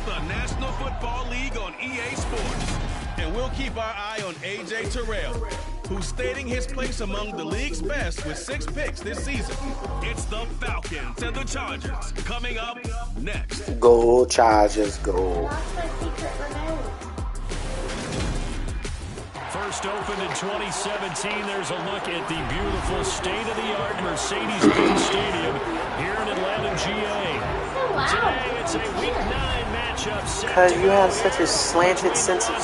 the National Football League on EA Sports. And we'll keep our eye on A.J. Terrell, who's stating his place among the league's best with 6 picks this season. It's the Falcons and the Chargers coming up next. Go Chargers, go. First opened in 2017, there's a look at the beautiful state-of-the-art Mercedes-Benz Stadium here in Atlanta, GA. Today, it's a Week 9 matchup. Because you have such a slanted sense of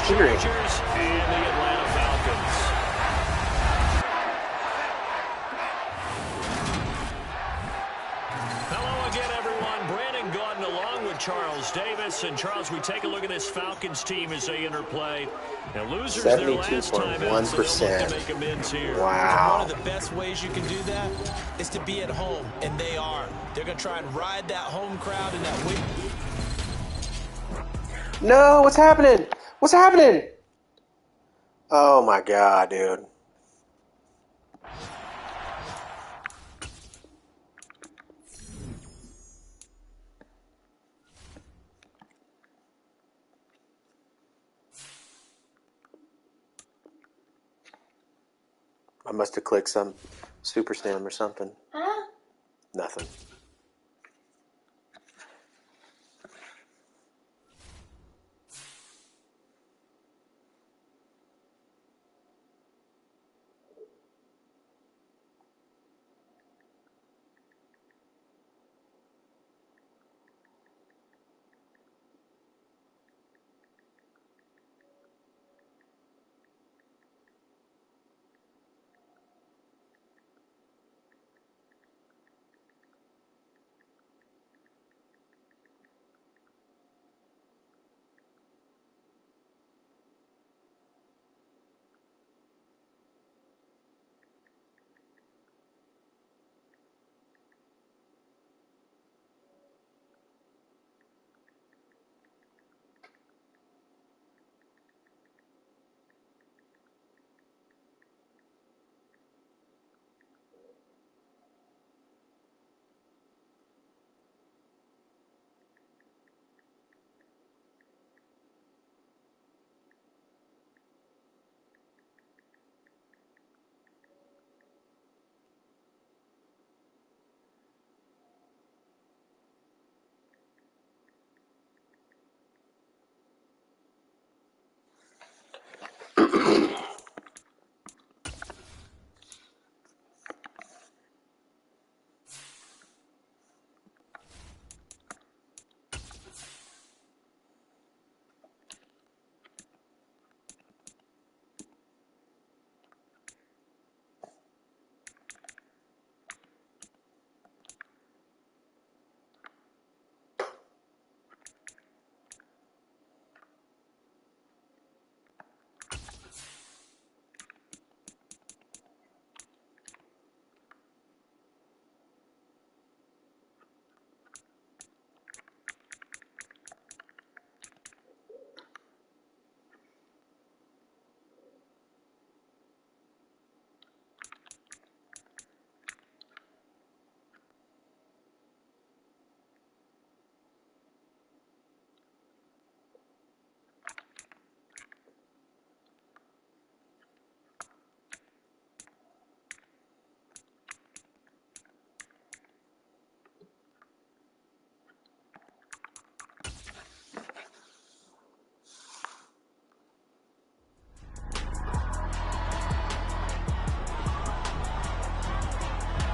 hearing. And the Atlanta Falcons. Hello again, everyone. Brandon Gordon along with Charles Davis. And Charles, we take a look at this Falcons team as they interplay. And losers their last time out, so they'll look to make amends here. Wow. One of the best ways you can do that is to be at home, and they are. They're going to try and ride that home crowd in that week. No, what's happening? What's happening? Oh my God, dude. I must have clicked some super stem or something. Huh? Nothing.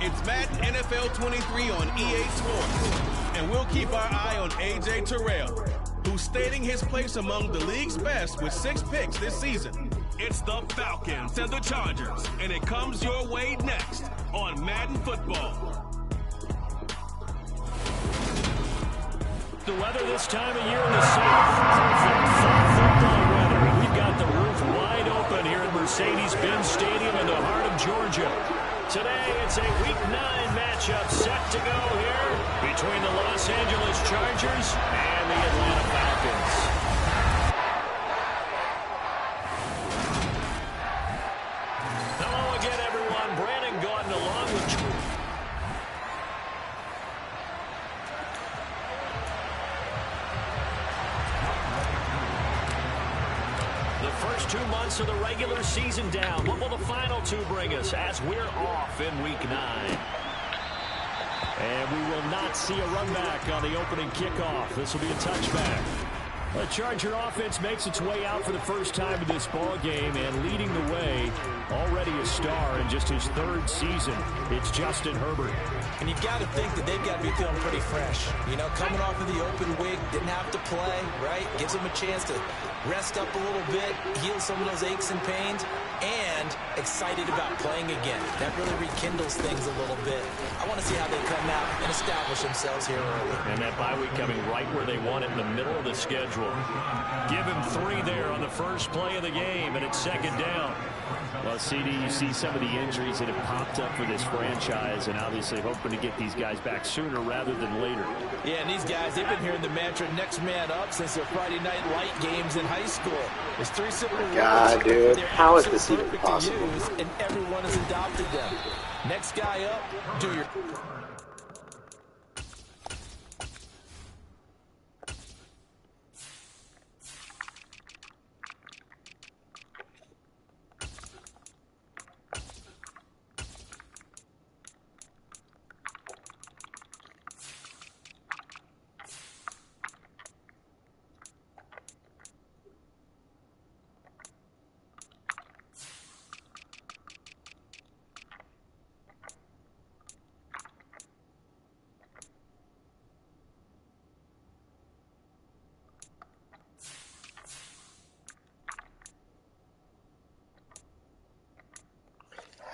It's Madden NFL 23 on EA Sports. And we'll keep our eye on A.J. Terrell, who's stating his place among the league's best with 6 picks this season. It's the Falcons and the Chargers, and it comes your way next on Madden Football. The weather this time of year in the South, perfect fall football weather. We've got the roof wide open here at Mercedes-Benz Stadium in the heart of Georgia. Today, it's a Week 9 matchup set to go here between the Los Angeles Chargers and the Atlanta Falcons. Hello again, everyone. Brandon Gordon along with first 2 months of the regular season down. What will the final 2 bring us as we're off in Week 9? And we will not see a run back on the opening kickoff. This will be a touchback. The Charger offense makes its way out for the first time in this ball game, and leading the way, already a star in just his 3rd season, it's Justin Herbert. And you've got to think that they've got to be feeling pretty fresh. You know, coming off of the open week, didn't have to play, right? Gives them a chance to rest up a little bit, heal some of those aches and pains, and excited about playing again. That really rekindles things a little bit. I want to see how they come out and establish themselves here early. And that bye week coming right where they want it, in the middle of the schedule. Give him 3 there on the first play of the game, and it's 2nd down. Well, CD, you see some of the injuries that have popped up for this franchise, and obviously hoping to get these guys back sooner rather than later. Yeah, and these guys, they've been hearing the mantra next man up since their Friday night light games in high school. There's 3 simple words. God, dude, how is this even possible? Use, and everyone has adopted them. Next guy up, do your...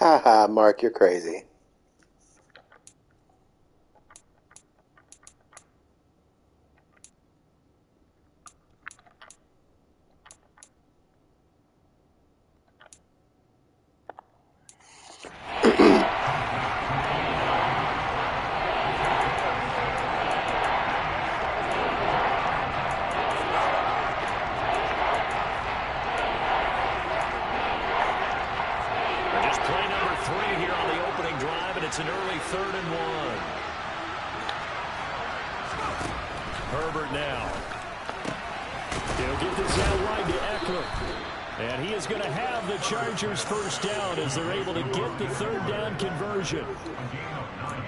Haha, Mark, you're crazy. It's an early 3rd and 1. Herbert now. He'll get this out wide to Eckler. And he is going to have the Chargers first down as they're able to get the 3rd down conversion.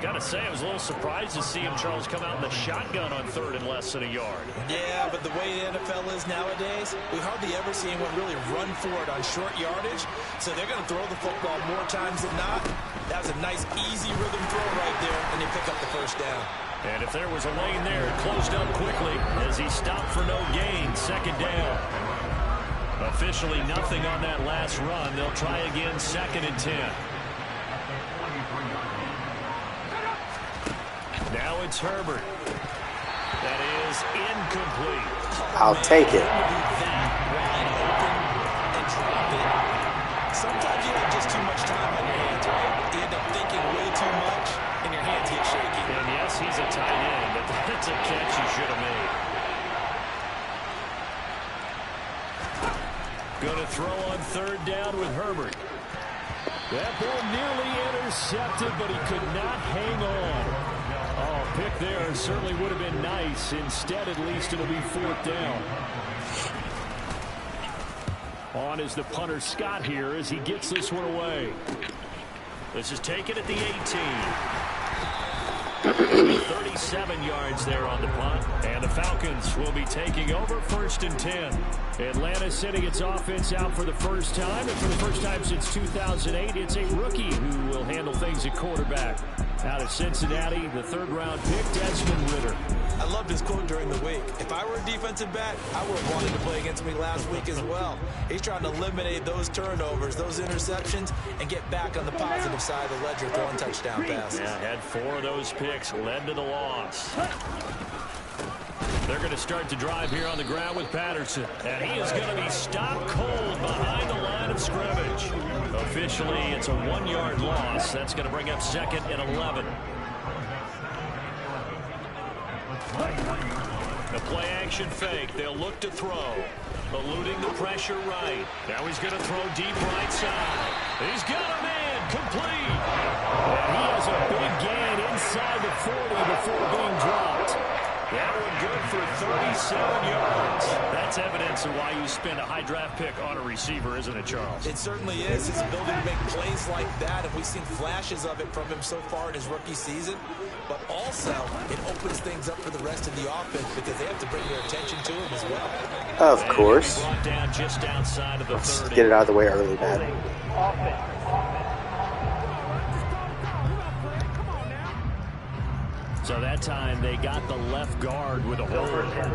Got to say, I was a little surprised to see him, Charles, come out in the shotgun on 3rd and less than a yard. Yeah, but the way the NFL is nowadays, we hardly ever see anyone really run for it on short yardage. So they're going to throw the football more times than not. That was a nice, easy rhythm throw right there, and they pick up the first down. And if there was a lane there, it closed up quickly as he stopped for no gain. 2nd down. Officially nothing on that last run. They'll try again, 2nd and 10. Now it's Herbert. That is incomplete. I'll take it. Wide open and drop it. Sometimes you have just too much time on your hands, right? You end up thinking way too much, and your hands get shaky. And yes, he's a tight end, but that's a catch he should have made. Going to throw on 3rd down with Herbert. That ball nearly intercepted, but he could not hang on. Oh, pick there certainly would have been nice. Instead, at least it'll be 4th down. On is the punter Scott here as he gets this one away. This is taken at the 18. 37 yards there on the punt. And the Falcons will be taking over 1st and 10. Atlanta sending its offense out for the first time. And for the first time since 2008, it's a rookie who will handle things at quarterback. Out of Cincinnati, the 3rd-round pick, Desmond Ridder. I loved his quote during the week. If I were a defensive back, I would have wanted to play against me last week as well. He's trying to eliminate those turnovers, those interceptions, and get back on the positive side of the ledger, throwing touchdown passes. Yeah, had 4 of those picks, led to the loss. They're going to start to drive here on the ground with Patterson. And he is going to be stopped cold behind the line of scrimmage. Officially, it's a 1-yard loss. That's going to bring up 2nd and 11. The play action fake. They'll look to throw. Eluding the pressure right. Now he's going to throw deep right side. He's got a man complete. And he has a big gain inside the 40 before being dropped. That one good for 37 yards. That's evidence of why you spend a high draft pick on a receiver, isn't it, Charles? It certainly is. His ability to make plays like that, and we've seen flashes of it from him so far in his rookie season. But also, it opens things up for the rest of the offense because they have to bring their attention to him as well. Of course. Brought down just outside of the Let's 30. get it out of the way early, man. So that time they got the left guard with a hold.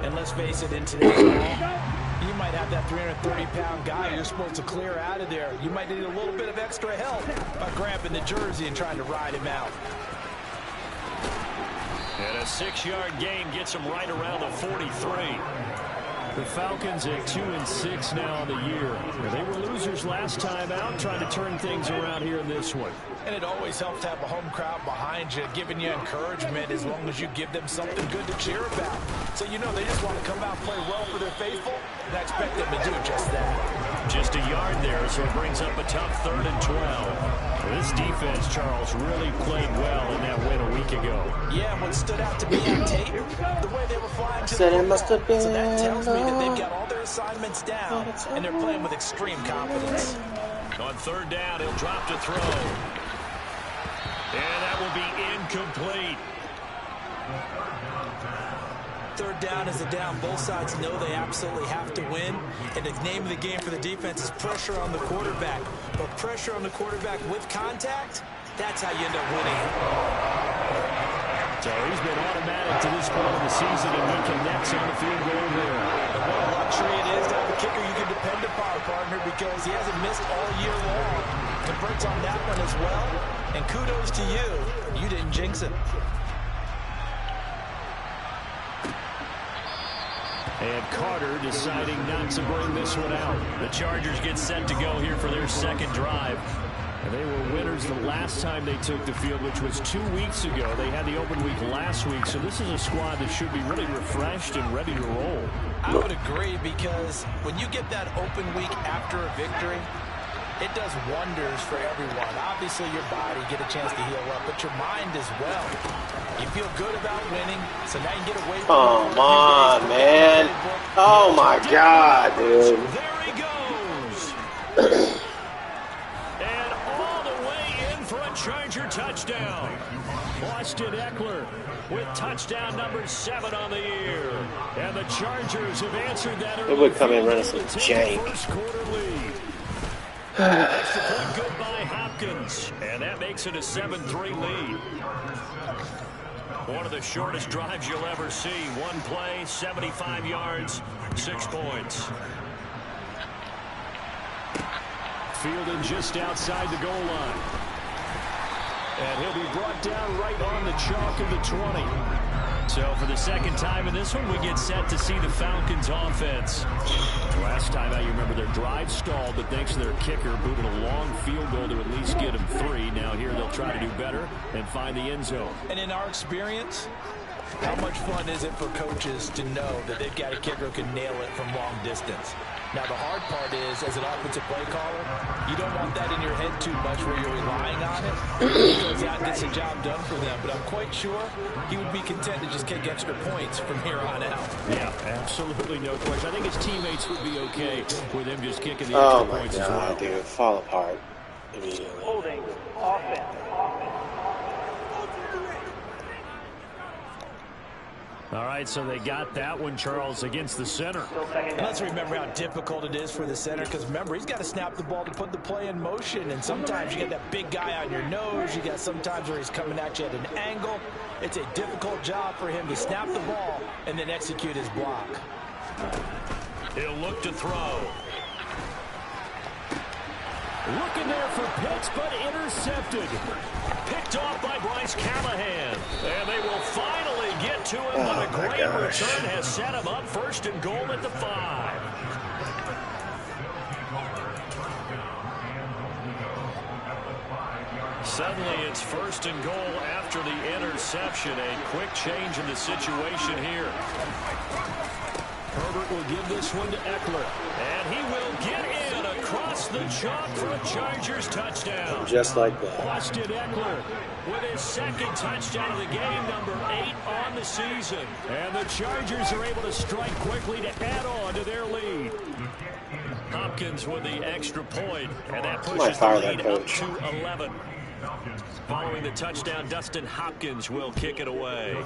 And let's face it, in today's ball, you might have that 330-pound guy you're supposed to clear out of there. You might need a little bit of extra help by grabbing the jersey and trying to ride him out. And a 6-yard gain gets him right around the 43. The Falcons at 2-6 now on the year. They were losers last time out, trying to turn things around here in this one. And it always helps to have a home crowd behind you, giving you encouragement as long as you give them something good to cheer about. So you know they just want to come out and play well for their faithful, and I expect them to do just that. Just a yard there, so it brings up a tough 3rd and 12. Well, this defense, Charles, really played well in that win a week ago. Yeah, and what stood out to me on tape, the way they were flying to Said the it must have been so that tells me that they've got all their assignments down, and they're playing with extreme confidence. On 3rd down, he'll drop to throw. And that will be incomplete. 3rd down is a down. Both sides know they absolutely have to win. And the name of the game for the defense is pressure on the quarterback. But pressure on the quarterback with contact, that's how you end up winning. So he's been automatic to this point of the season, and he connects on the field goal there. And what a luxury it is to have a kicker you can depend upon, partner, because he hasn't missed all year long. Converts on that one as well. And kudos to you. You didn't jinx it. And Carter deciding not to bring this one out. The Chargers get set to go here for their 2nd drive. And they were winners the last time they took the field, which was 2 weeks ago. They had the open week last week, so this is a squad that should be really refreshed and ready to roll. I would agree, because when you get that open week after a victory, it does wonders for everyone. Obviously, your body get a chance to heal up, but your mind as well. You feel good about winning, so now you get away from Come on, man. Oh, my God, dude. There he goes. And all the way in for a Charger touchdown. Austin Eckler with touchdown number 7 on the year. And the Chargers have answered that early. It would come in and run us some jank. First quarter lead. Extra point good by Hopkins. And that makes it a 7-3 lead. One of the shortest drives you'll ever see. One play, 75 yards, 6 points. Fielded just outside the goal line. And he'll be brought down right on the chalk of the 20. So for the 2nd time in this one, we get set to see the Falcons offense. Last time out, you remember their drive stalled, but thanks to their kicker, booted a long field goal to at least get them 3. Now here they'll try to do better and find the end zone. And in our experience, how much fun is it for coaches to know that they've got a kicker who can nail it from long distance? Now, the hard part is, as an offensive play caller, you don't want that in your head too much where you're relying on it. He goes out and gets the job done for them. But I'm quite sure he would be content to just kick extra points from here on out. Yeah, absolutely no question. I think his teammates would be okay with him just kicking the extra points as well. Oh, my God, dude. Fall apart immediately. Holding offense. All right, so they got that one, Charles, against the center. And let's remember how difficult it is for the center, because remember, he's got to snap the ball to put the play in motion, and sometimes you get that big guy on your nose. You got sometimes where he's coming at you at an angle. It's a difficult job for him to snap the ball and then execute his block. He'll look to throw. Looking there for Pitts, but intercepted. Picked off by Bryce Callahan. And they will finally get to him, but a great return has set him up 1st and goal at the 5. Suddenly it's 1st and goal after the interception. A quick change in the situation here. Herbert will give this one to Eckler. And he will get in across the chalk for a Chargers touchdown. Just like that. Austin Eckler with his second touchdown of the game, number 8 on the season. And the Chargers are able to strike quickly to add on to their lead. Hopkins with the extra point, and that pushes the lead up to 11. Following the touchdown, Dustin Hopkins will kick it away.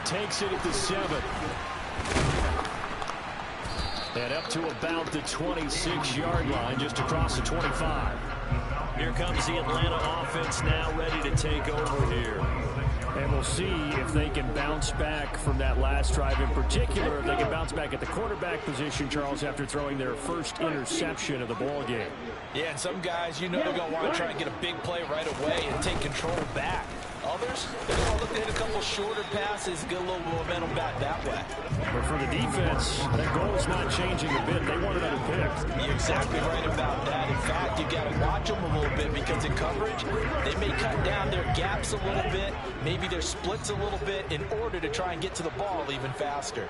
Takes it at the 7. And up to about the 26-yard line, just across the 25. Here comes the Atlanta offense now ready to take over here. And we'll see if they can bounce back from that last drive in particular, if they can bounce back at the quarterback position, Charles, after throwing their first interception of the ball game. Yeah, and some guys, you know, they're going to want to try and get a big play right away and take control back. Others, they're going to look to hit a couple shorter passes, get a little momentum back that way. But for the defense, that goal is not changing a bit. They want another pick. You're exactly right about that. In fact, you've got to watch them a little bit because in coverage, they may cut down their gaps a little bit, maybe their splits a little bit in order to try and get to the ball even faster.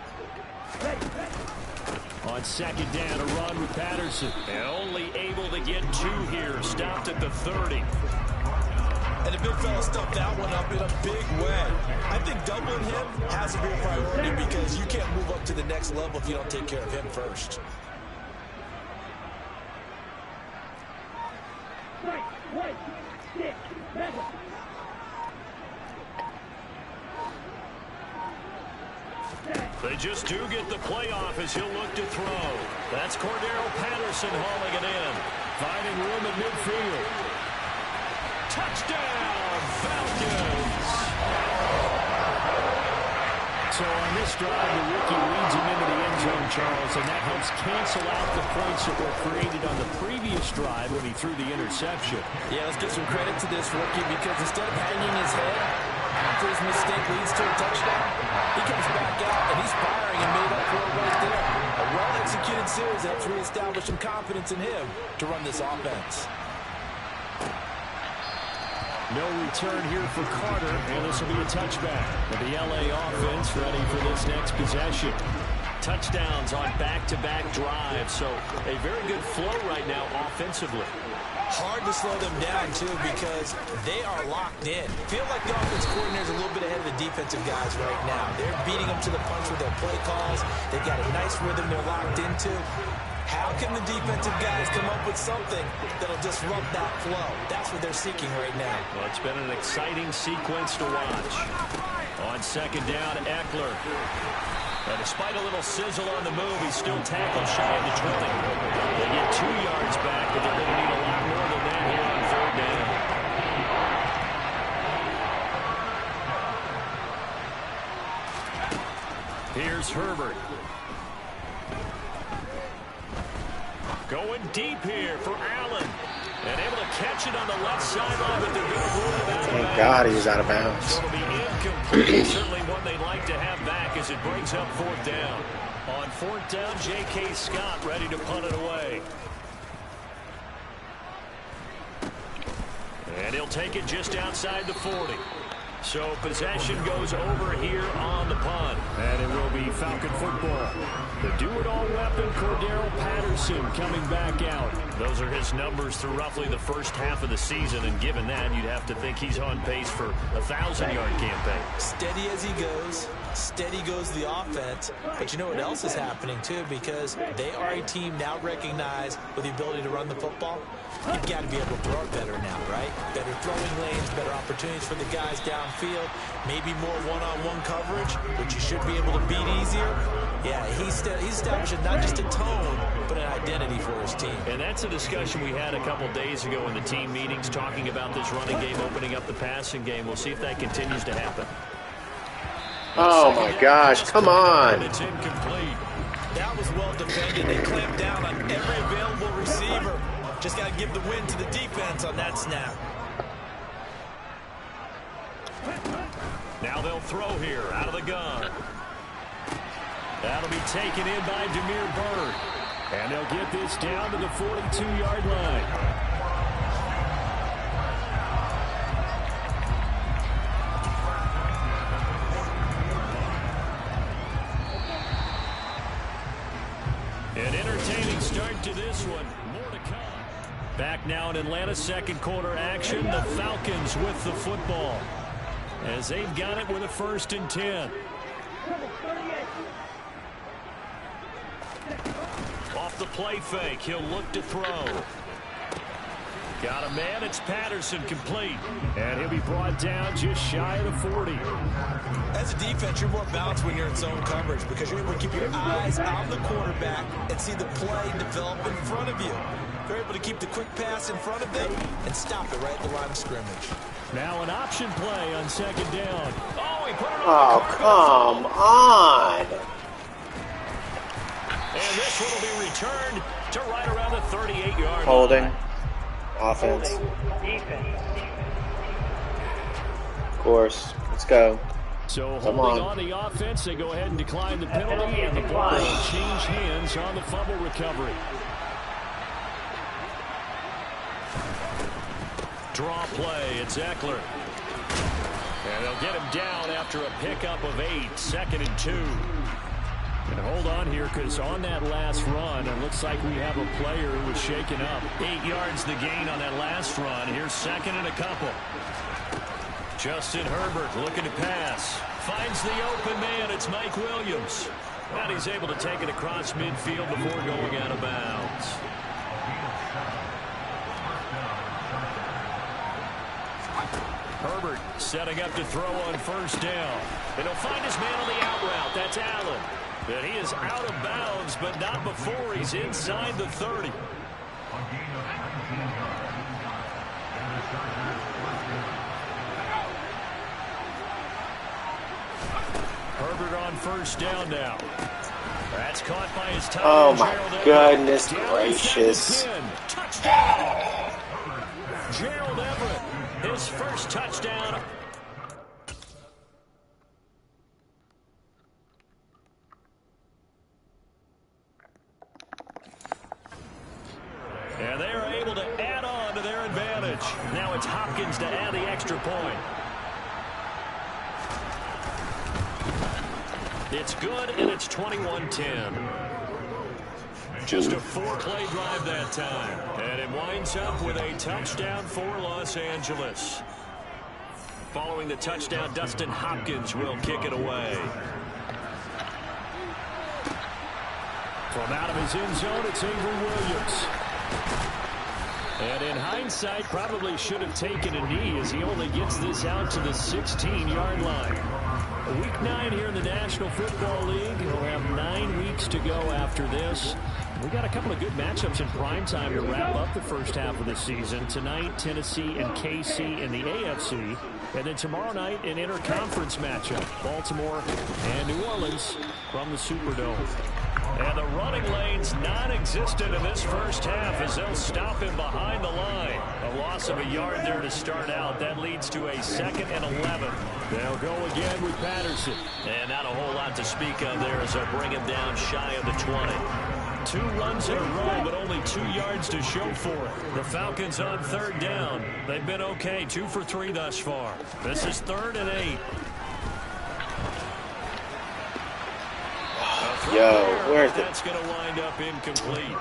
On second down, a run with Patterson. And only able to get 2 here. Stopped at the 30. And the big fella stuffed that one up in a big way. I think doubling him has to be a priority because you can't move up to the next level if you don't take care of him first. They just do get the playoff as he'll look to throw. That's Cordero Patterson hauling it in. Finding room at midfield. Touchdown, Falcons! So on this drive, the rookie leads him into the end zone, Charles, and that helps cancel out the points that were created on the previous drive when he threw the interception. Yeah, let's give some credit to this rookie because instead of hanging his head after his mistake leads to a touchdown, he comes back out and he's firing and made up for it right there. A well-executed series helps reestablish some confidence in him to run this offense. No return here for Carter, and this will be a touchback. And the LA offense ready for this next possession. Touchdowns on back-to-back drives, so a very good flow right now offensively. Hard to slow them down, too, because they are locked in. Feel like the offense coordinator is a little bit ahead of the defensive guys right now. They're beating them to the punch with their play calls. They've got a nice rhythm they're locked into. How can the defensive guys come up with something that'll disrupt that flow? That's what they're seeking right now. Well, it's been an exciting sequence to watch. On second down, Eckler. And despite a little sizzle on the move, he's still tackled shy of the 20. They get 2 yards back, but they're going to need a lot more than that here on third down. Here's Herbert. Going deep here for Allen. And able to catch it on the left sideline, but they're going to rule it out. Thank God he was out of bounds. So it'll be incomplete. Certainly one they'd like to have back as it brings up fourth down. On fourth down, J.K. Scott ready to punt it away. And he'll take it just outside the 40. So possession goes over here on the punt. And it will be Falcon football. The do-it-all weapon, Cordero Patterson, coming back out. Those are his numbers through roughly the first half of the season. And given that, you'd have to think he's on pace for a 1,000-yard campaign. Steady as he goes. Steady goes the offense. But you know what else is happening, too? Because they are a team now recognized with the ability to run the football. You've got to be able to throw it better now, right? Better throwing lanes, better opportunities for the guys downfield, maybe more one-on-one coverage, which you should be able to beat easier. Yeah, he's establishing not just a tone, but an identity for his team. And that's a discussion we had a couple days ago in the team meetings, talking about this running game, opening up the passing game. We'll see if that continues to happen. Oh, my gosh. Come on. It's incomplete. That was well defended. They clamped down on every available receiver. Just got to give the win to the defense on that snap. Now they'll throw here out of the gun. That'll be taken in by Demir Bird. And they'll get this down to the 42-yard line. And in to this one. More to come. Back now in Atlanta's second quarter action. The Falcons with the football as they've got it with a 1st and 10. Off the play fake, he'll look to throw. Got a man, it's Patterson, complete. And he'll be brought down just shy of the 40. As a defense, you're more balanced when you're in zone coverage because you're able to keep your eyes on the quarterback and see the play develop in front of you. You're able to keep the quick pass in front of them and stop it right at the line of scrimmage. Now an option play on 2nd down. Oh, he put it on Oh, come on. And this one will be returned to right around the 38-yard line. Holding. Offense. Of course. Let's go. So holding on the offense, they go ahead and decline the penalty, and the ball will change hands on the fumble recovery. Draw play, it's Eckler. And they'll get him down after a pickup of 8, 2nd and 2. And hold on here, because on that last run, it looks like we have a player who was shaken up. 8 yards the gain on that last run. Here's 2nd and a couple. Justin Herbert looking to pass. Finds the open man. It's Mike Williams. And he's able to take it across midfield before going out of bounds. Herbert setting up to throw on 1st down. And he'll find his man on the out route. That's Allen. But he is out of bounds, but not before he's inside the 30. Herbert on 1st down now. That's caught by his tight end. Oh my goodness gracious. Touchdown. Gerald Everett, his 1st touchdown. And they are able to add on to their advantage. Now it's Hopkins to add the extra point. It's good, and it's 21-10. Just a 4-play drive that time. And it winds up with a touchdown for Los Angeles. Following the touchdown, Dustin Hopkins will kick it away. From out of his end zone, it's Avery Williams. And in hindsight, probably should have taken a knee as he only gets this out to the 16-yard line. Week 9 here in the National Football League. We'll have 9 weeks to go after this. We got a couple of good matchups in prime time to wrap up the first half of the season. Tonight, Tennessee and KC in the AFC. And then tomorrow night, an interconference matchup. Baltimore and New Orleans from the Superdome. And the running lane's non-existent in this first half as they'll stop him behind the line. A loss of a yard there to start out. That leads to a 2nd and 11. They'll go again with Patterson. And not a whole lot to speak of there as they'll bring him down shy of the 20. 2 runs in a row, but only 2 yards to show for it. The Falcons on 3rd down. They've been okay, 2 for 3 thus far. This is 3rd and 8. Yo, where's the... That's going to wind up incomplete.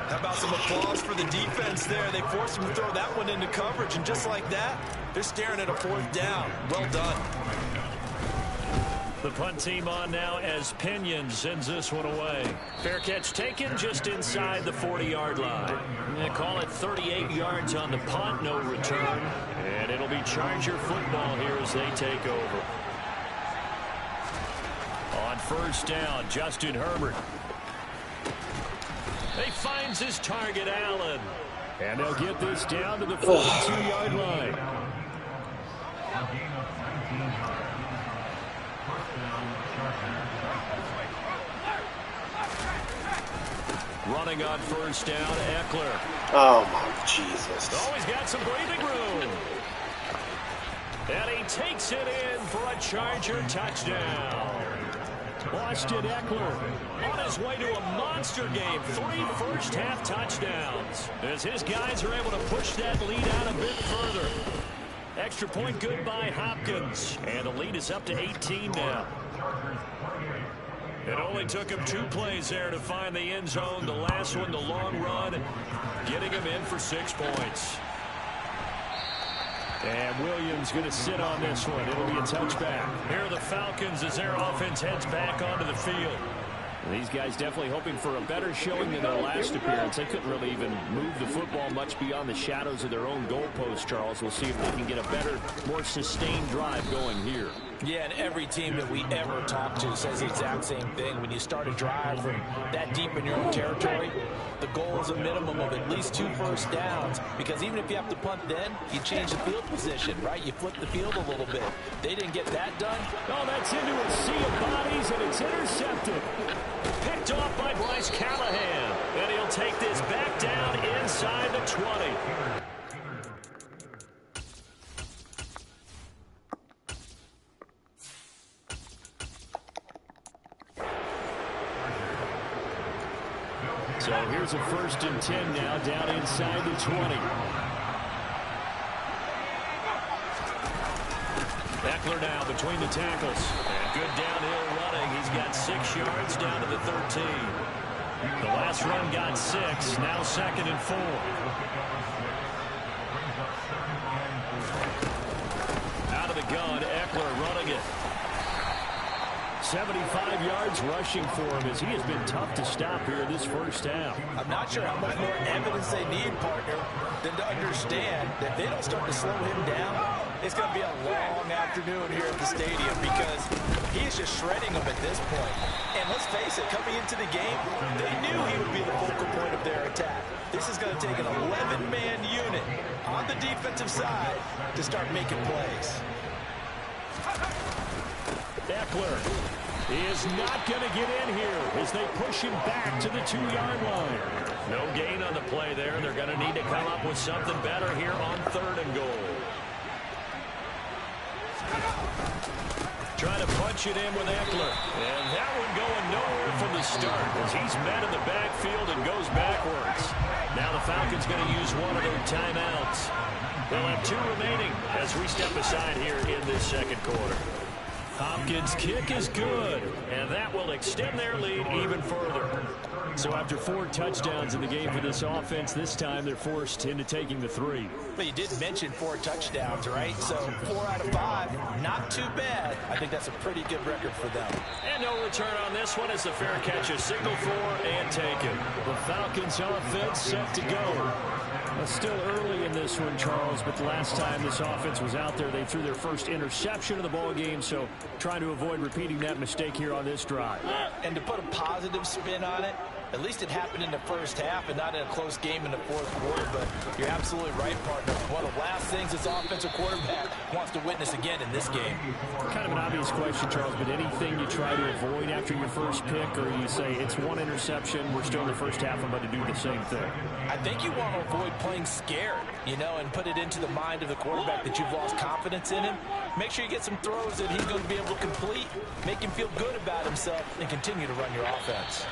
How about some applause for the defense there? They forced him to throw that one into coverage, and just like that, they're staring at a 4th down. Well done. The punt team on now as Pinion sends this one away. Fair catch taken just inside the 40-yard line. They call it 38 yards on the punt, no return. And it'll be Charger football here as they take over. On 1st down, Justin Herbert. He finds his target, Allen. And they'll get this down to the 42-yard line. Running on 1st down, Eckler. Oh, my Jesus. Oh, he's got some breathing room. And he takes it in for a Charger touchdown. Austin Eckler on his way to a monster game. 3 first-half touchdowns as his guys are able to push that lead out a bit further. Extra point good by Hopkins. And the lead is up to 18 now. It only took him 2 plays there to find the end zone. The last one, the long run, getting him in for 6 points. And Williams going to sit on this one. It'll be a touchback. Here are the Falcons as their offense heads back onto the field. These guys definitely hoping for a better showing than their last appearance. They couldn't really even move the football much beyond the shadows of their own goalpost, Charles. We'll see if they can get a better, more sustained drive going here. Yeah, and every team that we ever talk to says the exact same thing. When you start a drive from that deep in your own territory, the goal is a minimum of at least 2 first downs, because even if you have to punt then, you change the field position, right? You flip the field a little bit. They didn't get that done. Oh, that's into a sea of bodies, and it's intercepted. Picked off by Bryce Callahan. And he'll take this back down inside the 20. So here's a 1st and 10 now, down inside the 20. Eckler now between the tackles. And good downhill running. He's got 6 yards down to the 13. The last run got 6. Now 2nd and 4. Out of the gun, Eckler running it. 75 yards rushing for him as he has been tough to stop here this first half. I'm not sure how much more evidence they need, partner, than to understand that if they don't start to slow him down, it's going to be a long afternoon here at the stadium, because he is just shredding them at this point. And let's face it, coming into the game, they knew he would be the focal point of their attack. This is going to take an 11-man unit on the defensive side to start making plays. Eckler is not going to get in here as they push him back to the 2-yard line. No gain on the play there. They're going to need to come up with something better here on 3rd and goal. Trying to punch it in with Eckler. And that one going nowhere from the start as he's met in the backfield and goes backwards. Now the Falcons going to use one of their timeouts. They'll have 2 remaining as we step aside here in this 2nd quarter. Hopkins' kick is good, and that will extend their lead even further. So after 4 touchdowns in the game for this offense, this time they're forced into taking the 3. But you did mention 4 touchdowns, right? So 4 out of 5, not too bad. I think that's a pretty good record for them. And no return on this one as the fair catch is signaled for and taken. The Falcons offense set to go. Still early in this one, Charles, but the last time this offense was out there, they threw their first interception of the ball game, so trying to avoid repeating that mistake here on this drive. And to put a positive spin on it, at least it happened in the first half and not in a close game in the 4th quarter. But you're absolutely right, partner. One of the last things this offensive quarterback wants to witness again in this game. Kind of an obvious question, Charles, but anything you try to avoid after your first pick, or you say it's 1 interception, we're still in the first half, I'm about to do the same thing? I think you want to avoid playing scared, you know, and put it into the mind of the quarterback that you've lost confidence in him. Make sure you get some throws that he's going to be able to complete, make him feel good about himself, and continue to run your offense.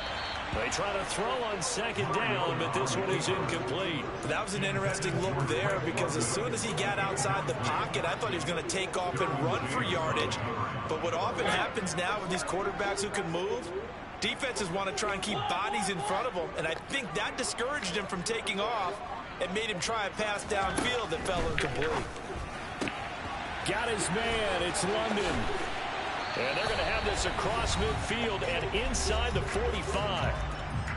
They try to throw on 2nd down, but this one is incomplete. That was an interesting look there, because as soon as he got outside the pocket, I thought he was going to take off and run for yardage. But what often happens now with these quarterbacks who can move, defenses want to try and keep bodies in front of them, and I think that discouraged him from taking off and made him try a pass downfield that fell incomplete. Got his man. It's London. And they're going to have this across midfield and inside the 45.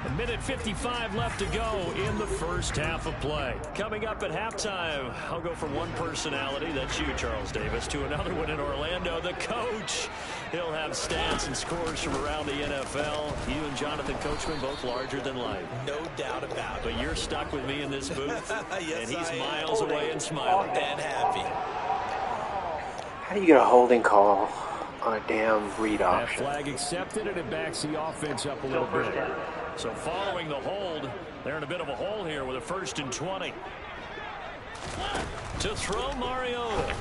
A minute 55 left to go in the first half of play. Coming up at halftime, I'll go from one personality, that's you, Charles Davis, to another one in Orlando, the coach. He'll have stats and scores from around the NFL. You and Jonathan Coachman, both larger than life. No doubt about it. But you're stuck with me in this booth, yes, and he's miles away and smiling. And happy. How do you get a holding call on a damn read That option? flag accepted, and it backs the offense up a little bit. So following the hold, they're in a bit of a hole here with a 1st and 20. To throw Mariota.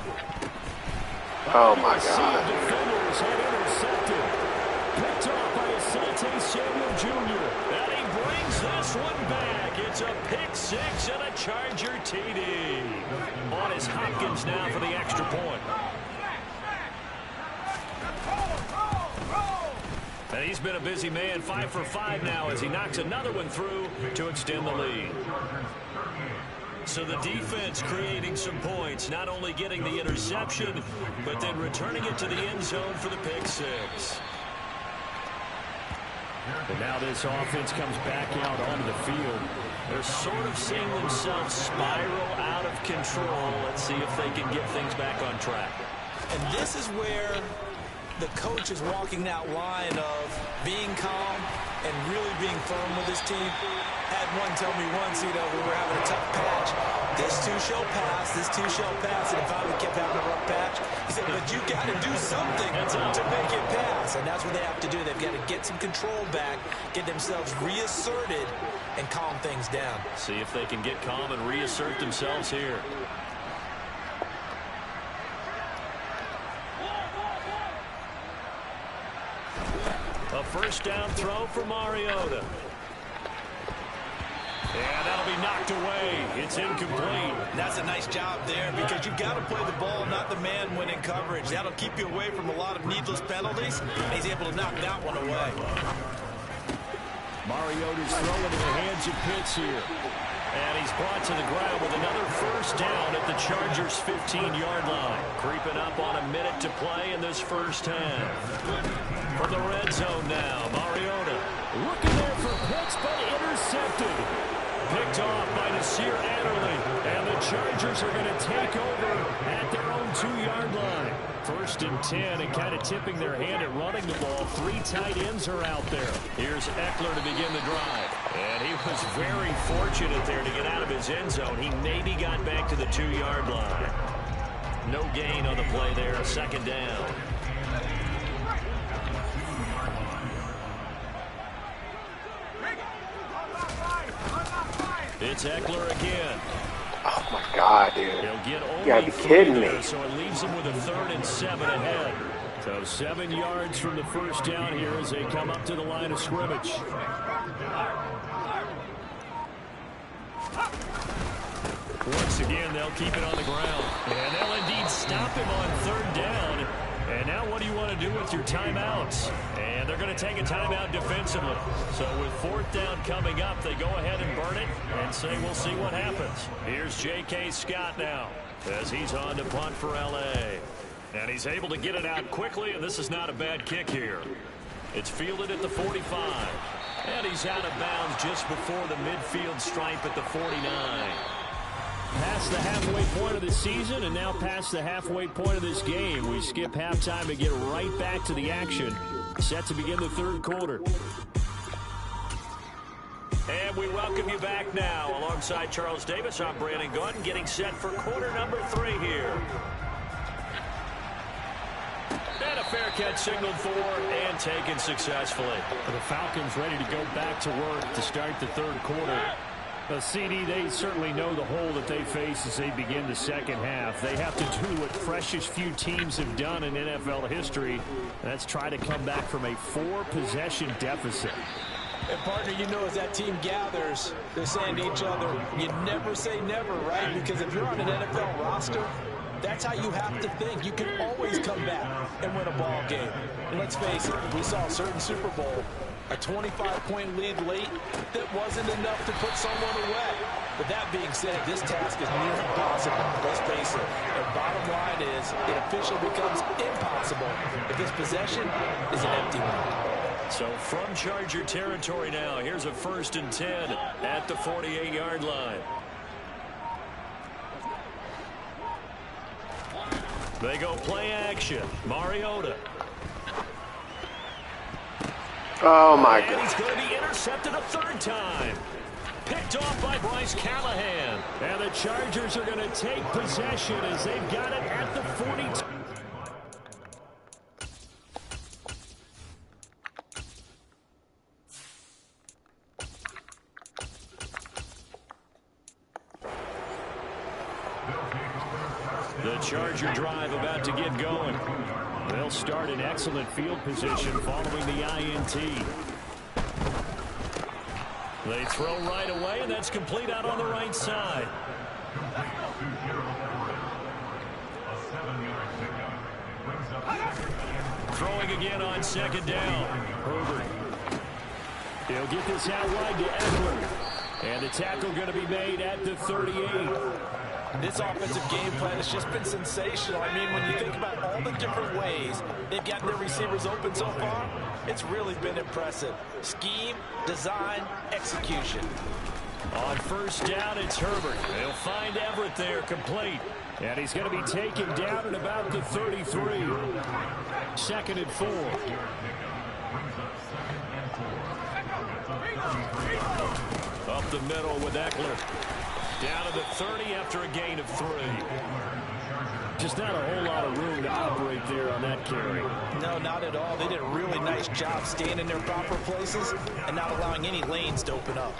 Oh my God. Defenders had intercepted. Picked off by Asante Samuel Jr. And he brings this one back. It's a pick 6 and a Charger TD. On is Hopkins now for the extra point. And he's been a busy man, 5 for 5 now as he knocks another one through to extend the lead. So the defense creating some points, not only getting the interception, but then returning it to the end zone for the pick six. And now this offense comes back out onto the field. They're sort of seeing themselves spiral out of control. Let's see if they can get things back on track. And this is where the coach is walking that line of being calm and really being firm with his team. Had one tell me once, we were having a tough patch. This too shall pass, this too shall pass. And if I kept having a rough patch, he said, but you got to do something to make it pass. And that's what they have to do. They've got to get some control back, get themselves reasserted, and calm things down. See if they can get calm and reassert themselves here. A first down throw for Mariota. And that'll be knocked away. It's incomplete. That's a nice job there because you've got to play the ball, not the man when in coverage. That'll keep you away from a lot of needless penalties. And he's able to knock that one away. Mariota's throwing in the hands of Pitts here. And he's brought to the ground with another first down at the Chargers' 15-yard line. Creeping up on a minute to play in this first half. From the red zone now, Mariota looking there for Pitts, but intercepted. Picked off by Nasir Adderley. And the Chargers are going to take over at their own 2-yard line. First and 10, and kind of tipping their hand at running the ball. 3 tight ends are out there. Here's Eckler to begin the drive. And he was very fortunate there to get out of his end zone. He maybe got back to the 2-yard line. No gain on the play there, a second down. It's Eckler again. Oh, my God, dude. He'll get only you gotta be kidding me. So it leaves him with a 3rd and 7 ahead. So 7 yards from the first down here as they come up to the line of scrimmage. Once again, they'll keep it on the ground. And they'll indeed stop him on 3rd down. And now what do you want to do with your timeouts? And they're going to take a timeout defensively. So with 4th down coming up, they go ahead and burn it and say we'll see what happens. Here's J.K. Scott now as he's on to punt for L.A. And he's able to get it out quickly, and this is not a bad kick here. It's fielded at the 45. And he's out of bounds just before the midfield stripe at the 49. Past the halfway point of the season and now past the halfway point of this game. We skip halftime and get right back to the action. Set to begin the 3rd quarter. And we welcome you back now. Alongside Charles Davis, I'm Brandon Gordon, getting set for quarter number 3 here. And a fair catch signaled for and taken successfully. The Falcons ready to go back to work to start the 3rd quarter. CD, they certainly know the hole that they face as they begin the second half. They have to do what precious few teams have done in NFL history. That's try to come back from a 4-possession deficit. And partner, you know, as that team gathers, they're saying to each other, you never say never, right? Because if you're on an NFL roster, that's how you have to think. You can always come back and win a ball game. And let's face it, we saw a certain Super Bowl, a 25-point lead late that wasn't enough to put someone away. But that being said, this task is near impossible. Let's face it. And bottom line is, it officially becomes impossible if this possession is an empty one. So from Charger territory now, here's a 1st and 10 at the 48-yard line. They go play action. Mariota. Oh, my God. And he's going to be intercepted a 3rd time. Picked off by Bryce Callahan. And the Chargers are going to take possession as they've got it at the 42. The Charger drive about to get going. They'll start in excellent field position following the INT. They throw right away, and that's complete out on the right side. Throwing again on second down. Herbert. He'll get this out wide to Eckler. And the tackle going to be made at the 38. This offensive game plan has just been sensational. I mean, when you think about all the different ways they've gotten their receivers open so far, it's really been impressive. Scheme, design, execution. On first down, it's Herbert. They'll find Everett there, complete. And he's going to be taken down at about the 33. 2nd and 4. Up the middle with Eckler. Down to the 30 after a gain of 3. Just not a whole lot of room to operate there on that carry. No, not at all. They did a really nice job staying in their proper places and not allowing any lanes to open up.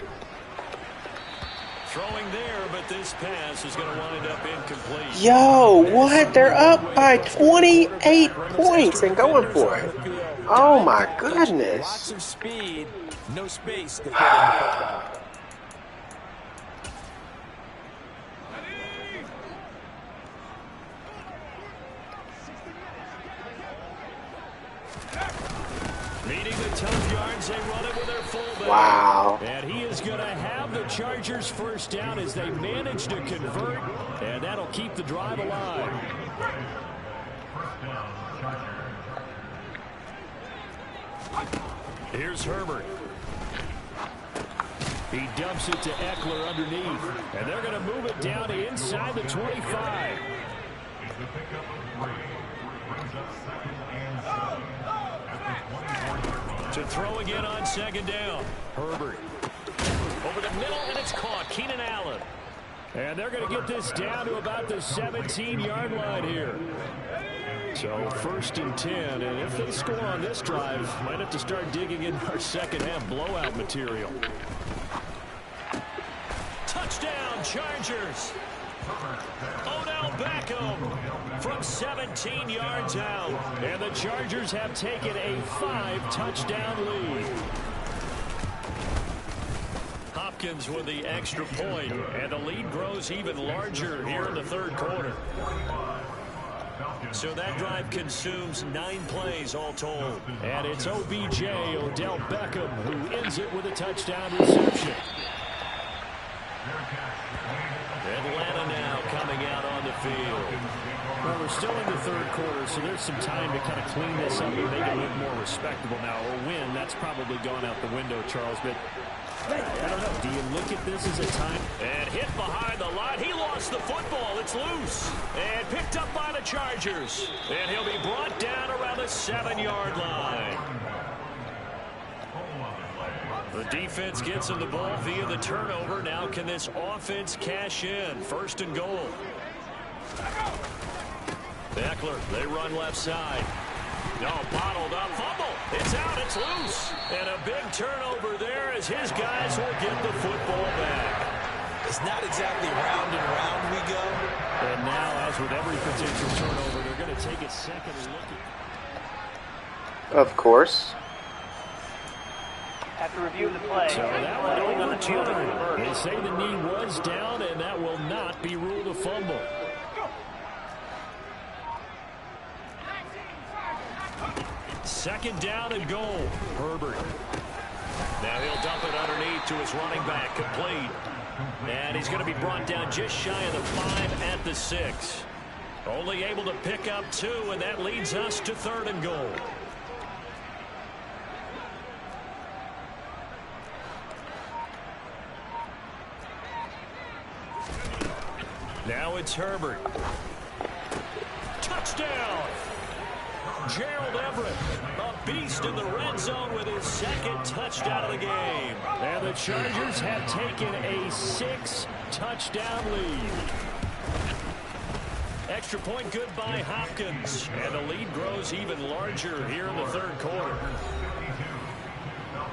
Throwing there, but this pass is going to wind up incomplete. Yo, what? They're up by 28 points and going for it. Oh, my goodness. Lots of speed, no space to get in the football. Needing the tough yards, they run it with their fullback. Wow. And he is going to have the Chargers first down as they manage to convert, and that'll keep the drive alive. Here's Herbert. He dumps it to Eckler underneath, and they're going to move it down to inside the 25. To throw again on second down. Herbert. Over the middle, and it's caught. Keenan Allen. And they're going to get this down to about the 17-yard line here. So 1st and 10, and if they score on this drive, might have to start digging in our second half blowout material. Touchdown, Chargers. Odell Beckham from 17 yards out. And the Chargers have taken a 5-touchdown lead. Hopkins with the extra point, and the lead grows even larger here in the 3rd quarter. So that drive consumes 9 plays all told. And it's OBJ, Odell Beckham, who ends it with a touchdown reception. Atlanta now coming out on the field. Well, we're still in the 3rd quarter, so there's some time to kind of clean this up and make it look more respectable now. Or win, that's probably gone out the window, Charles. But I don't know. Do you look at this as a time? And hit behind the line. He lost the football. It's loose. And picked up by the Chargers. And he'll be brought down around the 7-yard line. The defense gets him the ball via the turnover. Now can this offense cash in? 1st and goal. Eckler, they run left side. No, bottled up. Fumble. It's out. It's loose. And a big turnover there as his guys will get the football back. It's not exactly round and round we go. And now, as with every potential turnover, they're going to take a second look at. Of course. After reviewing the play, so that one overturned. They say the knee was down, and that will not be ruled a fumble. Second down and goal. Herbert. Now he'll dump it underneath to his running back, complete. And he's going to be brought down just shy of the 5 at the 6. Only able to pick up 2, and that leads us to 3rd and goal. Now it's Herbert. Touchdown! Gerald Everett, a beast in the red zone with his 2nd touchdown of the game. And the Chargers have taken a 6-touchdown lead. Extra point good by Hopkins. And the lead grows even larger here in the 3rd quarter.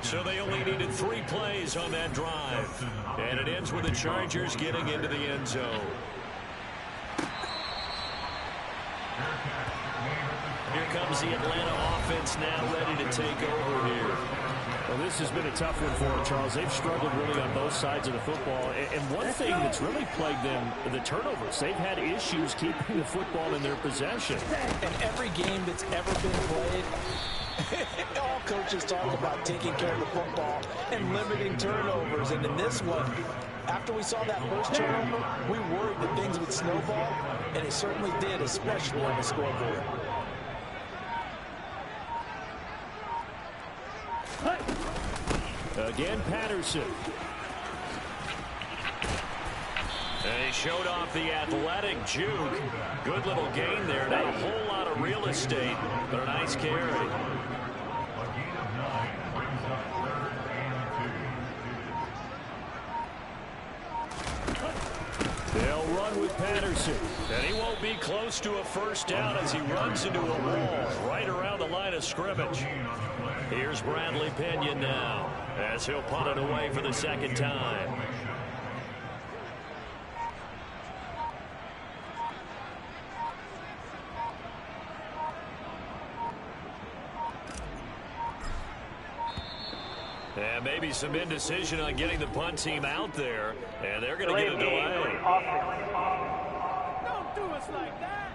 So they only needed 3 plays on that drive. And it ends with the Chargers getting into the end zone. Here comes the Atlanta offense now ready to take over here. Well, this has been a tough one for them, Charles. They've struggled really on both sides of the football. And one thing that's really plagued them, the turnovers. They've had issues keeping the football in their possession. And every game that's ever been played, all coaches talk about taking care of the football and limiting turnovers. And in this one, after we saw that first turnover, we worried that things would snowball, and it certainly did, especially on the scoreboard. Again, Patterson. And he showed off the athletic juke. Good little gain there. Not a whole lot of real estate, but a nice carry. They'll run with Patterson. And he won't be close to a first down as he runs into a wall right around the line of scrimmage. Here's Bradley Pinion now as he'll punt it away for the second time. And maybe some indecision on getting the punt team out there. And they're going to get a delay. Don't do us like that.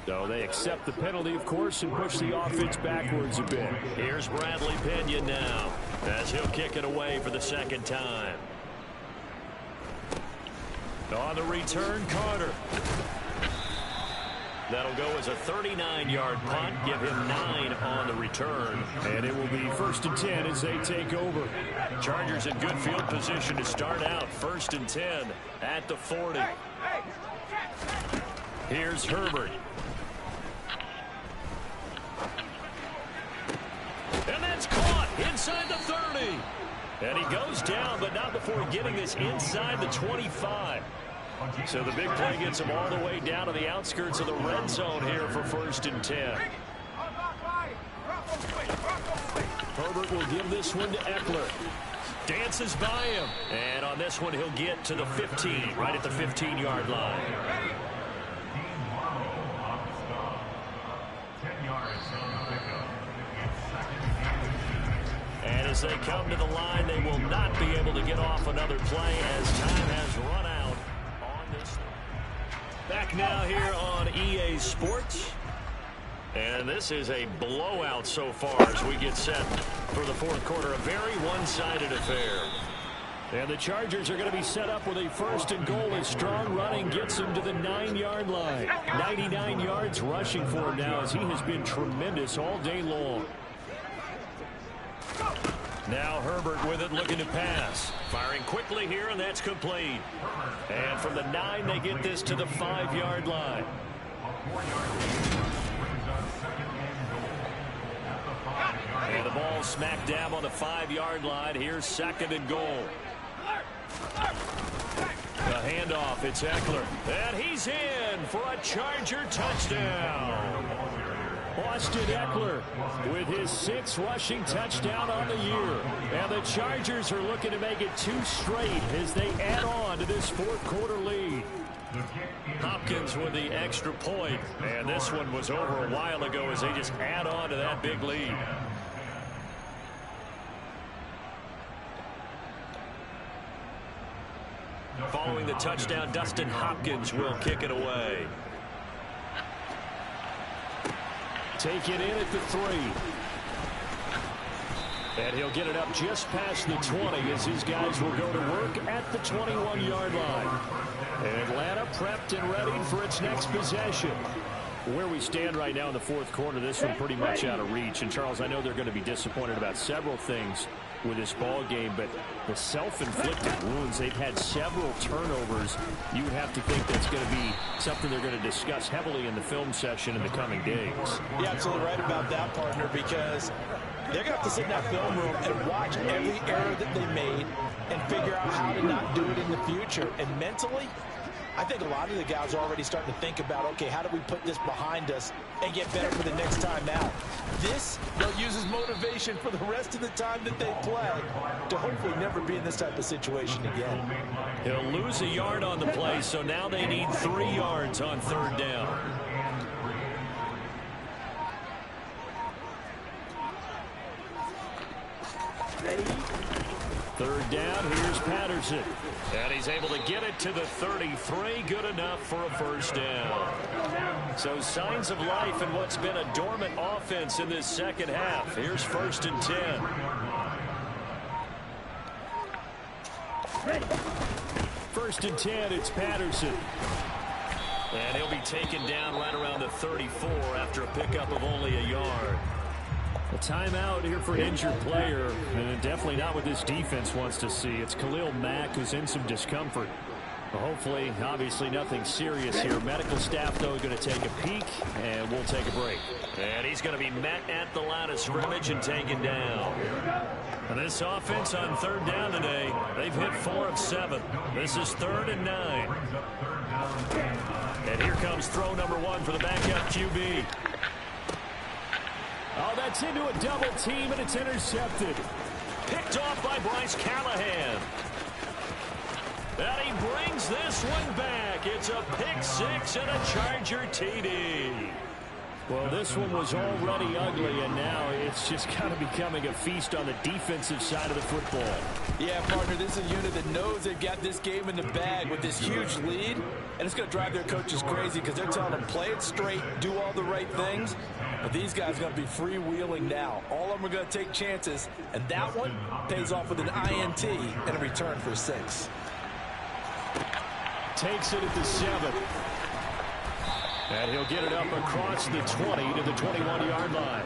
So they accept the penalty, of course, and push the offense backwards a bit. Here's Bradley Pinion now as he'll kick it away for the second time. On the return, Carter. That'll go as a 39-yard punt, give him 9 on the return. And it will be 1st and 10 as they take over. Chargers in good field position to start out. 1st and 10 at the 40. Here's Herbert. And that's caught inside the 30. And he goes down, but not before getting this inside the 25. So the big play gets him all the way down to the outskirts of the red zone here for 1st and 10. Herbert will give this one to Eckler. Dances by him. And on this one, he'll get to the 15, right at the 15-yard line. And as they come to the line, they will not be able to get off another play as time has run out on this. Back now here on EA Sports. And this is a blowout so far as we get set for the fourth quarter. A very one-sided affair. And the Chargers are going to be set up with a 1st and goal as strong running gets him to the 9-yard line. 99 yards rushing for him now as he has been tremendous all day long. Now Herbert with it, looking to pass. Firing quickly here, and that's complete. And from the 9, they get this to the 5-yard line. And the ball smack dab on the 5-yard line. Here's 2nd and goal. The handoff, it's Eckler. And he's in for a Charger touchdown. Austin Eckler with his 6th rushing touchdown on the year. And the Chargers are looking to make it 2 straight as they add on to this fourth quarter lead. Hopkins with the extra point. And this one was over a while ago as they just add on to that big lead. Following the touchdown, Dustin Hopkins will kick it away. Take it in at the 3. And he'll get it up just past the 20 as his guys will go to work at the 21-yard line. And Atlanta prepped and ready for its next possession. Where we stand right now in the fourth quarter, this one pretty much out of reach. And, Charles, I know they're going to be disappointed about several things with this ball game, but the self-inflicted wounds, they've had several turnovers. You would have to think that's going to be something they're going to discuss heavily in the film session in the coming days. You're absolutely right about that, partner, because they're going to have to sit in that film room and watch every error that they made and figure out how to not do it in the future. And mentally, I think a lot of the guys are already starting to think about, okay, how do we put this behind us and get better for the next time out? This, they'll use as motivation for the rest of the time that they play to hopefully never be in this type of situation again. He'll lose a yard on the play, so now they need 3 yards on 3rd down. Third down, here's Patterson. And he's able to get it to the 33. Good enough for a first down. So signs of life in what's been a dormant offense in this second half. Here's 1st and 10. First and 10, it's Patterson. And he'll be taken down right around the 34 after a pickup of only a yard. A timeout here for an injured player, and definitely not what this defense wants to see. It's Khalil Mack who's in some discomfort. Well, hopefully, obviously nothing serious here. Medical staff, though, going to take a peek, and we'll take a break. And he's going to be met at the line of scrimmage and taken down. And this offense on 3rd down today, they've hit 4 of 7. This is 3rd and 9. And here comes throw number 1 for the backup QB. Oh, that's into a double team, and it's intercepted. Picked off by Bryce Callahan. And he brings this one back. It's a pick 6 and a Charger TD. Well, this one was already ugly, and now it's just kind of becoming a feast on the defensive side of the football. Yeah, partner, this is a unit that knows they've got this game in the bag with this huge lead, and it's going to drive their coaches crazy because they're telling them play it straight, do all the right things. But these guys are going to be freewheeling now. All of them are going to take chances, and that one pays off with an INT and a return for 6. Takes it at the 7. And he'll get it up across the 20 to the 21-yard line.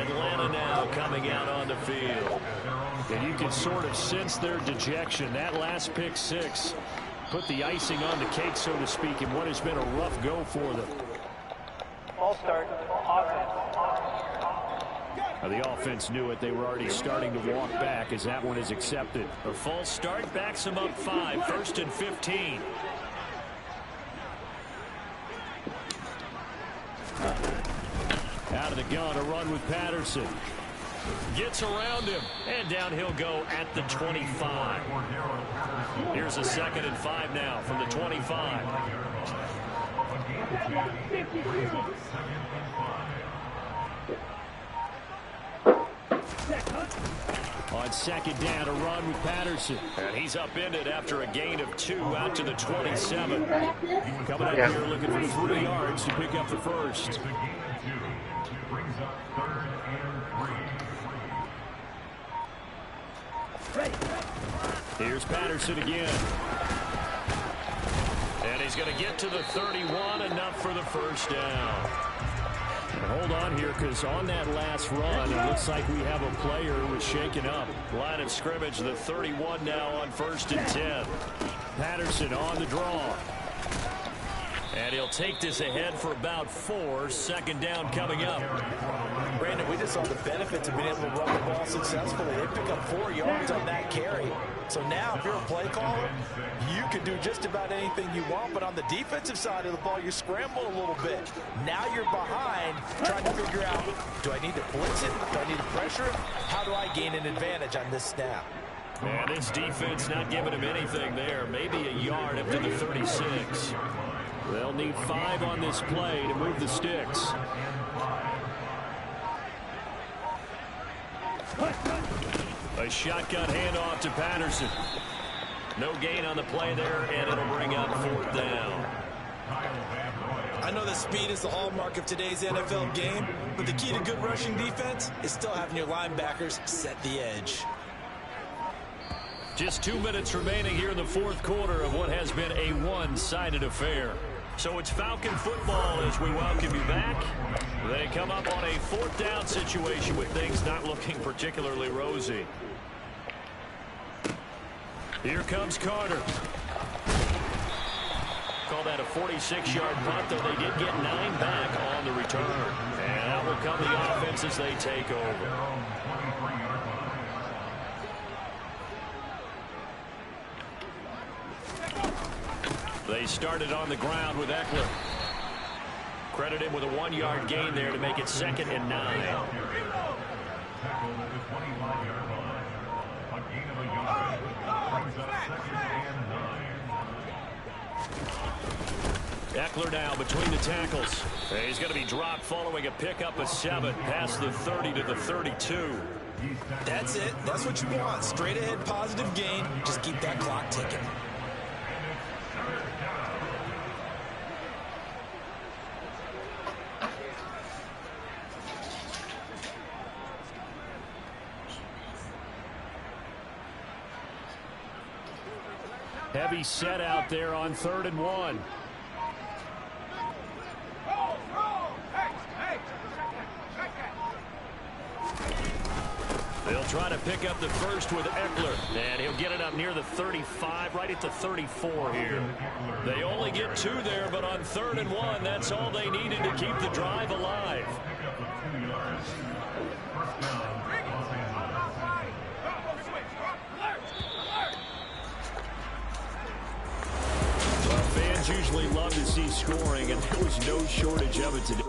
Atlanta now coming out on the field. And you can sort of sense their dejection. That last pick 6 put the icing on the cake, so to speak, in what has been a rough go for them. All start. Offense. Now, the offense knew it. They were already starting to walk back as that one is accepted. A false start backs them up 5. 1st and 15. Out of the gun, a run with Patterson. Gets around him, and down he'll go at the 25. Here's a 2nd and 5 now from the 25. On 2nd down, a run with Patterson. And he's upended after a gain of 2 out to the 27. Coming up here looking for 3 yards to pick up the first. Here's Patterson again. And he's going to get to the 31, enough for the first down. Hold on here, because on that last run, it looks like we have a player who was shaken up. Line of scrimmage, the 31 now on 1st and 10. Patterson on the draw. And he'll take this ahead for about 4. 2nd down coming up. Brandon, we just saw the benefits of being able to run the ball successfully. They pick up 4 yards on that carry. So now, if you're a play caller, you can do just about anything you want. But on the defensive side of the ball, you're scrambling a little bit. Now you're behind, trying to figure out, do I need to blitz it? Do I need to pressure it? How do I gain an advantage on this snap? And this defense not giving him anything there. Maybe a yard up to the 36. They'll need 5 on this play to move the sticks. A shotgun handoff to Patterson. No gain on the play there, and it'll bring up 4th down. I know that speed is the hallmark of today's NFL game, but the key to good rushing defense is still having your linebackers set the edge. Just 2 minutes remaining here in the 4th quarter of what has been a one-sided affair. So it's Falcon football as we welcome you back. They come up on a 4th down situation with things not looking particularly rosy. Here comes Carter. Call that a 46-yard punt, though they did get 9 back on the return. And out will come the offense as they take over. They started on the ground with Eckler. Credit him with a 1-yard gain there to make it 2nd and 9. Eckler now between the tackles. He's going to be dropped following a pickup of 7 past the 30 to the 32. That's it. That's what you want. Straight ahead positive gain. Just keep that clock ticking. Heavy set out there on 3rd and 1. They'll try to pick up the first with Eckler, and he'll get it up near the 35, right at the 34 here. They only get 2 there, but on 3rd and 1, that's all they needed to keep the drive alive. Well, fans usually love to see scoring, and there was no shortage of it today.